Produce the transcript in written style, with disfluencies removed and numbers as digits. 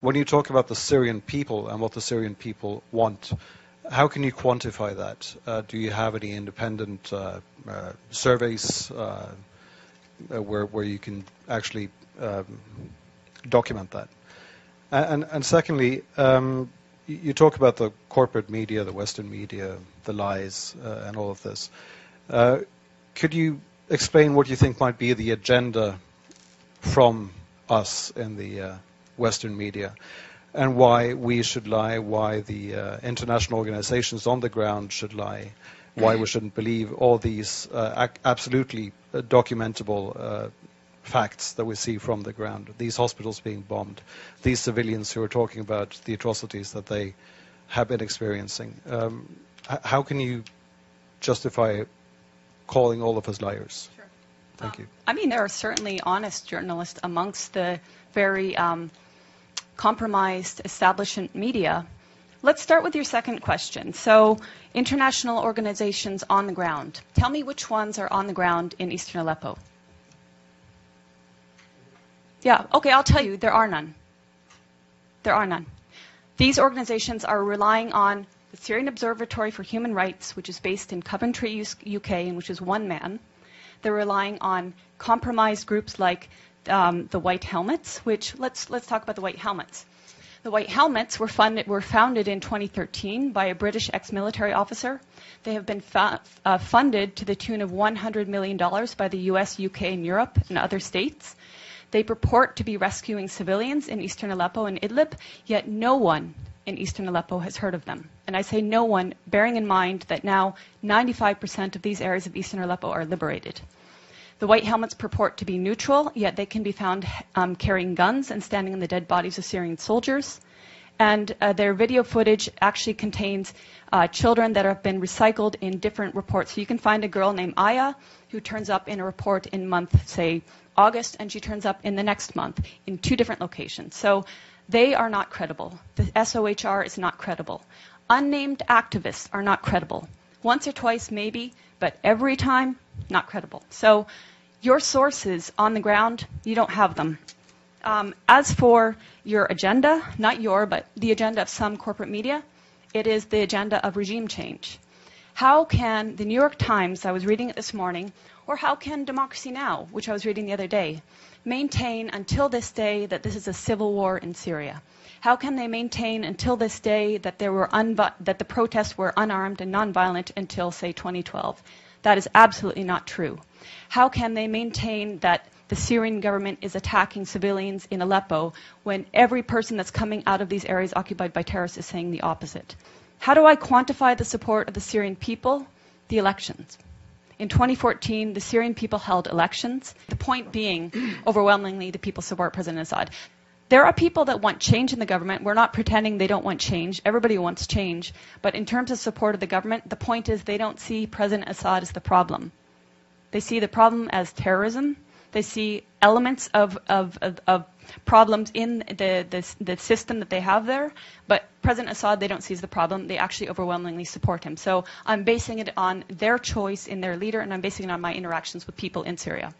When you talk about the Syrian people and what the Syrian people want, how can you quantify that? Do you have any independent surveys where you can actually document that? And secondly, you talk about the corporate media, the Western media, the lies, and all of this. Could you explain what you think might be the agenda from us in the Western media, and why we should lie, why the international organizations on the ground should lie, why we shouldn't believe all these absolutely documentable facts that we see from the ground, these hospitals being bombed, these civilians who are talking about the atrocities that they have been experiencing. How can you justify calling all of us liars? Sure. Thank you. I mean, there are certainly honest journalists amongst the very compromised establishment media. Let's start with your second question. So, international organizations on the ground. Tell me which ones are on the ground in eastern Aleppo. Yeah, okay, I'll tell you, there are none. There are none. These organizations are relying on the Syrian Observatory for Human Rights, which is based in Coventry, UK, and which is one man. They're relying on compromised groups like the White Helmets, which, let's talk about the White Helmets. The White Helmets were founded in 2013 by a British ex-military officer. They have been funded to the tune of $100 million by the US, UK, and Europe and other states. They purport to be rescuing civilians in eastern Aleppo and Idlib, yet no one in eastern Aleppo has heard of them. And I say no one, bearing in mind that now 95% of these areas of eastern Aleppo are liberated. The White Helmets purport to be neutral, yet they can be found carrying guns and standing on the dead bodies of Syrian soldiers. And their video footage actually contains children that have been recycled in different reports. So you can find a girl named Aya who turns up in a report in month, say, August, and she turns up in the next month in 2 different locations. So they are not credible. The SOHR is not credible. Unnamed activists are not credible. Once or twice, maybe, but every time, not credible. So your sources on the ground, you don't have them. As for your agenda, not your, but the agenda of some corporate media, it is the agenda of regime change. How can the New York Times, I was reading it this morning, or how can Democracy Now!, which I was reading the other day, maintain until this day that this is a civil war in Syria? How can they maintain until this day that that the protests were unarmed and nonviolent until, say, 2012? That is absolutely not true. How can they maintain that the Syrian government is attacking civilians in Aleppo when every person that's coming out of these areas occupied by terrorists is saying the opposite? How do I quantify the support of the Syrian people? The elections. In 2014, the Syrian people held elections. The point being, overwhelmingly, the people support President Assad. There are people that want change in the government. We're not pretending they don't want change. Everybody wants change. But in terms of support of the government, the point is they don't see President Assad as the problem. They see the problem as terrorism. They see elements of problems in the system that they have there. But President Assad, they don't see as the problem. They actually overwhelmingly support him. So I'm basing it on their choice in their leader, and I'm basing it on my interactions with people in Syria.